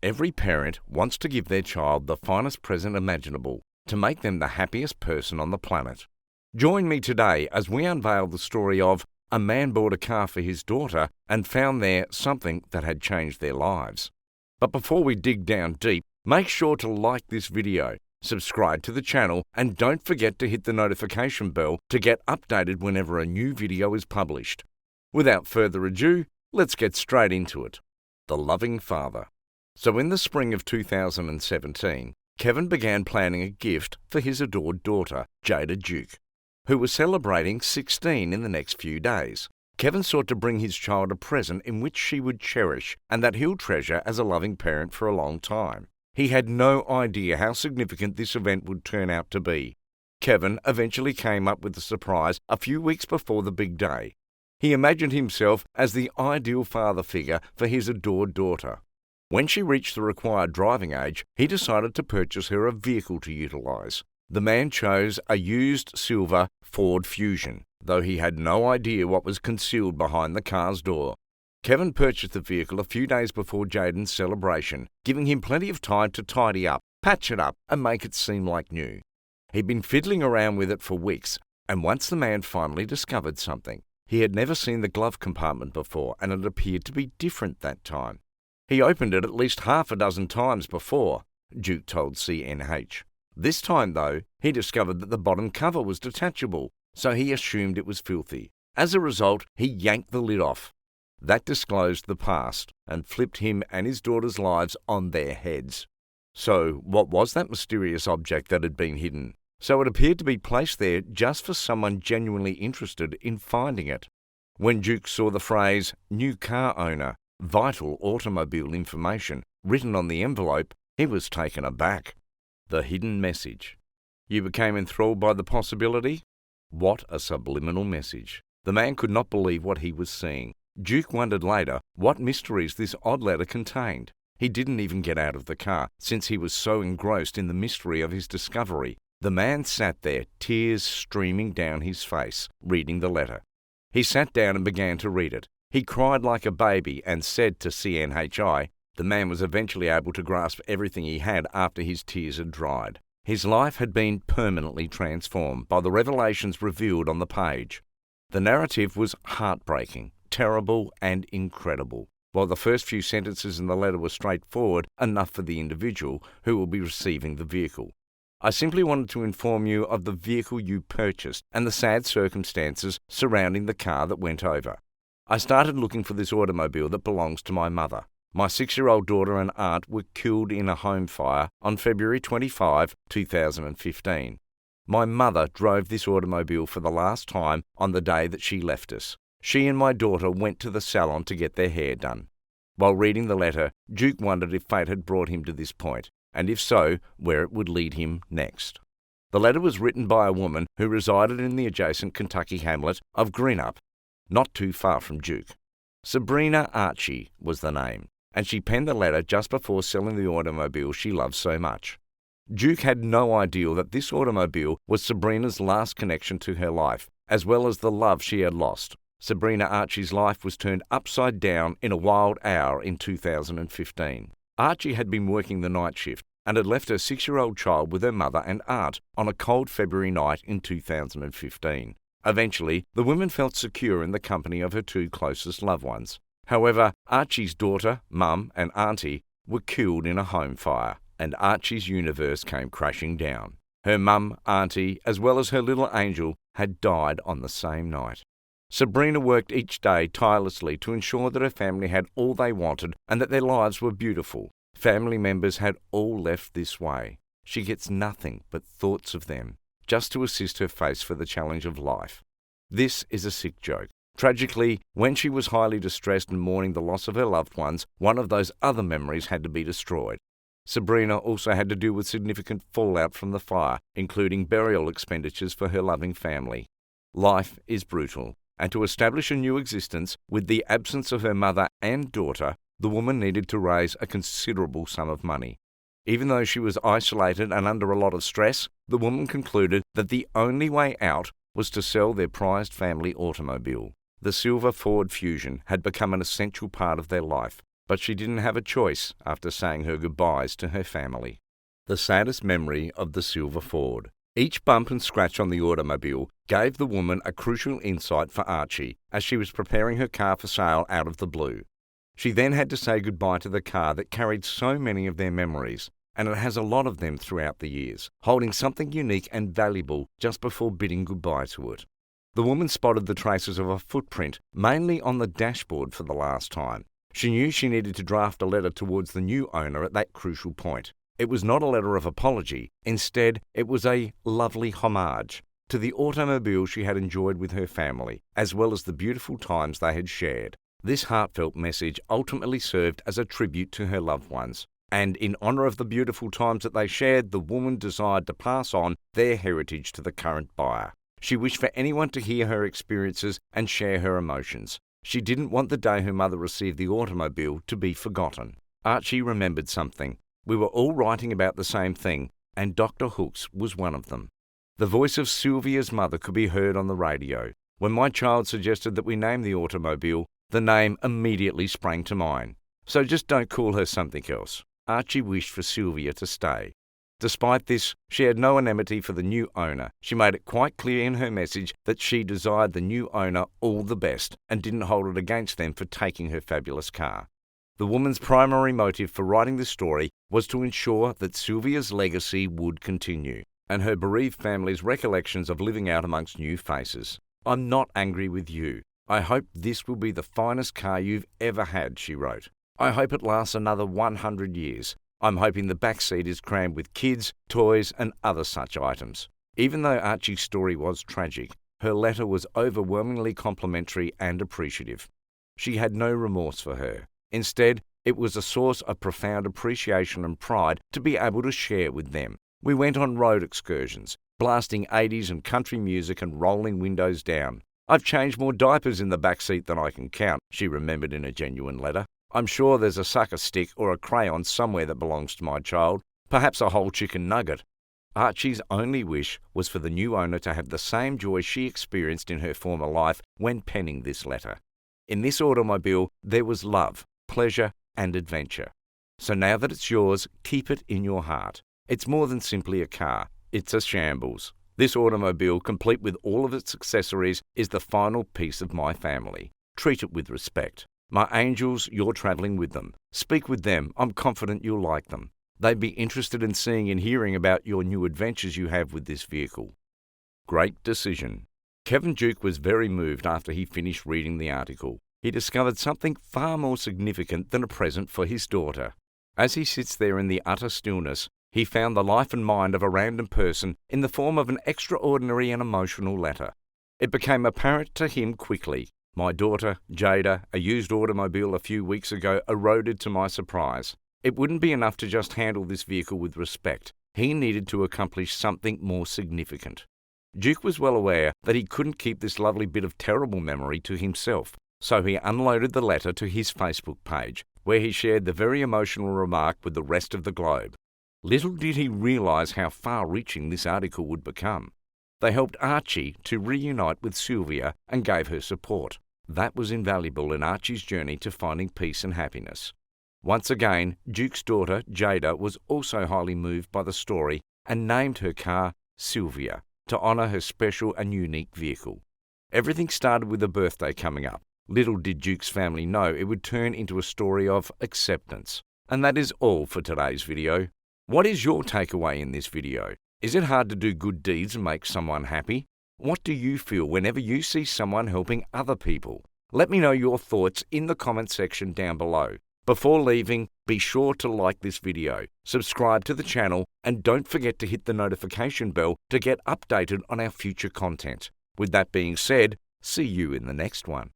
Every parent wants to give their child the finest present imaginable to make them the happiest person on the planet. Join me today as we unveil the story of a man bought a car for his daughter and found there something that had changed their lives. But before we dig down deep, make sure to like this video, subscribe to the channel, and don't forget to hit the notification bell to get updated whenever a new video is published. Without further ado, let's get straight into it. The Loving Father. So in the spring of 2017, Kevin began planning a gift for his adored daughter, Jada Duke, who was celebrating 16 in the next few days. Kevin sought to bring his child a present in which she would cherish and that he'll treasure as a loving parent for a long time. He had no idea how significant this event would turn out to be. Kevin eventually came up with the surprise a few weeks before the big day. He imagined himself as the ideal father figure for his adored daughter. When she reached the required driving age, he decided to purchase her a vehicle to utilize. The man chose a used silver Ford Fusion, though he had no idea what was concealed behind the car's door. Kevin purchased the vehicle a few days before Jaden's celebration, giving him plenty of time to tidy up, patch it up, and make it seem like new. He'd been fiddling around with it for weeks, and once the man finally discovered something. He had never seen the glove compartment before, and it appeared to be different that time. He opened it at least half a dozen times before, Duke told CNH. This time, though, he discovered that the bottom cover was detachable, so he assumed it was filthy. As a result, he yanked the lid off. That disclosed the past and flipped him and his daughter's lives on their heads. So, what was that mysterious object that had been hidden? So it appeared to be placed there just for someone genuinely interested in finding it. When Duke saw the phrase, "New car owner, vital automobile information," written on the envelope, he was taken aback. The hidden message. You became enthralled by the possibility? What a subliminal message. The man could not believe what he was seeing. Duke wondered later what mysteries this odd letter contained. He didn't even get out of the car, since he was so engrossed in the mystery of his discovery. The man sat there, tears streaming down his face, reading the letter. He sat down and began to read it. He cried like a baby and said to CNHI, the man was eventually able to grasp everything he had after his tears had dried. His life had been permanently transformed by the revelations revealed on the page. The narrative was heartbreaking, terrible, and incredible. While the first few sentences in the letter were straightforward, enough for the individual who will be receiving the vehicle. I simply wanted to inform you of the vehicle you purchased and the sad circumstances surrounding the car that went over. I started looking for this automobile that belongs to my mother. My 6-year-old daughter and aunt were killed in a home fire on February 25, 2015. My mother drove this automobile for the last time on the day that she left us. She and my daughter went to the salon to get their hair done. While reading the letter, Duke wondered if fate had brought him to this point, and if so, where it would lead him next. The letter was written by a woman who resided in the adjacent Kentucky hamlet of Greenup, not too far from Duke. Sabrina Archie was the name, and she penned the letter just before selling the automobile she loved so much. Duke had no idea that this automobile was Sabrina's last connection to her life, as well as the love she had lost. Sabrina Archie's life was turned upside down in a wild hour in 2015. Archie had been working the night shift and had left her 6-year-old child with her mother and aunt on a cold February night in 2015. Eventually, the woman felt secure in the company of her 2 closest loved ones. However, Archie's daughter, mum, and auntie were killed in a home fire, and Archie's universe came crashing down. Her mum, auntie, as well as her little angel, had died on the same night. Sabrina worked each day tirelessly to ensure that her family had all they wanted and that their lives were beautiful. Family members had all left this way. She gets nothing but thoughts of them, just to assist her face for the challenge of life. This is a sick joke. Tragically, when she was highly distressed and mourning the loss of her loved ones, one of those other memories had to be destroyed. Sabrina also had to deal with significant fallout from the fire, including burial expenditures for her loving family. Life is brutal, and to establish a new existence with the absence of her mother and daughter, the woman needed to raise a considerable sum of money. Even though she was isolated and under a lot of stress, the woman concluded that the only way out was to sell their prized family automobile. The silver Ford Fusion had become an essential part of their life, but she didn't have a choice after saying her goodbyes to her family. The saddest memory of the silver Ford. Each bump and scratch on the automobile gave the woman a crucial insight for Archie as she was preparing her car for sale out of the blue. She then had to say goodbye to the car that carried so many of their memories, and it has a lot of them throughout the years, holding something unique and valuable just before bidding goodbye to it. The woman spotted the traces of a footprint, mainly on the dashboard for the last time. She knew she needed to draft a letter towards the new owner at that crucial point. It was not a letter of apology. Instead, it was a lovely homage to the automobile she had enjoyed with her family, as well as the beautiful times they had shared. This heartfelt message ultimately served as a tribute to her loved ones, and in honor of the beautiful times that they shared, the woman desired to pass on their heritage to the current buyer. She wished for anyone to hear her experiences and share her emotions. She didn't want the day her mother received the automobile to be forgotten. Archie remembered something. We were all writing about the same thing, and Dr. Hooks was one of them. The voice of Sylvia's mother could be heard on the radio. When my child suggested that we name the automobile, the name immediately sprang to mind. So just don't call her something else. Archie wished for Sylvia to stay. Despite this, she had no enmity for the new owner. She made it quite clear in her message that she desired the new owner all the best and didn't hold it against them for taking her fabulous car. The woman's primary motive for writing this story was to ensure that Sylvia's legacy would continue, and her bereaved family's recollections of living out amongst new faces. I'm not angry with you. I hope this will be the finest car you've ever had, she wrote. I hope it lasts another 100 years. I'm hoping the back seat is crammed with kids, toys, and other such items. Even though Archie's story was tragic, her letter was overwhelmingly complimentary and appreciative. She had no remorse for her. Instead, it was a source of profound appreciation and pride to be able to share with them. We went on road excursions, blasting 80s and country music and rolling windows down. I've changed more diapers in the back seat than I can count, she remembered in a genuine letter. I'm sure there's a sucker stick or a crayon somewhere that belongs to my child, perhaps a whole chicken nugget. Archie's only wish was for the new owner to have the same joy she experienced in her former life when penning this letter. In this automobile, there was love, pleasure, and adventure. So now that it's yours, keep it in your heart. It's more than simply a car. It's a shambles. This automobile, complete with all of its accessories, is the final piece of my family. Treat it with respect. My angels, you're travelling with them. Speak with them. I'm confident you'll like them. They'd be interested in seeing and hearing about your new adventures you have with this vehicle. Great decision. Kevin Duke was very moved after he finished reading the article. He discovered something far more significant than a present for his daughter. As he sits there in the utter stillness, he found the life and mind of a random person in the form of an extraordinary and emotional letter. It became apparent to him quickly. My daughter, Jada, a used automobile a few weeks ago, eroded to my surprise. It wouldn't be enough to just handle this vehicle with respect. He needed to accomplish something more significant. Duke was well aware that he couldn't keep this lovely bit of terrible memory to himself. So he unloaded the letter to his Facebook page, where he shared the very emotional remark with the rest of the globe. Little did he realize how far-reaching this article would become. They helped Archie to reunite with Sylvia and gave her support. That was invaluable in Archie's journey to finding peace and happiness. Once again, Duke's daughter, Jada, was also highly moved by the story and named her car Sylvia to honor her special and unique vehicle. Everything started with a birthday coming up. Little did Duke's family know it would turn into a story of acceptance. And that is all for today's video. What is your takeaway in this video? Is it hard to do good deeds and make someone happy? What do you feel whenever you see someone helping other people? Let me know your thoughts in the comment section down below. Before leaving, be sure to like this video, subscribe to the channel, and don't forget to hit the notification bell to get updated on our future content. With that being said, see you in the next one.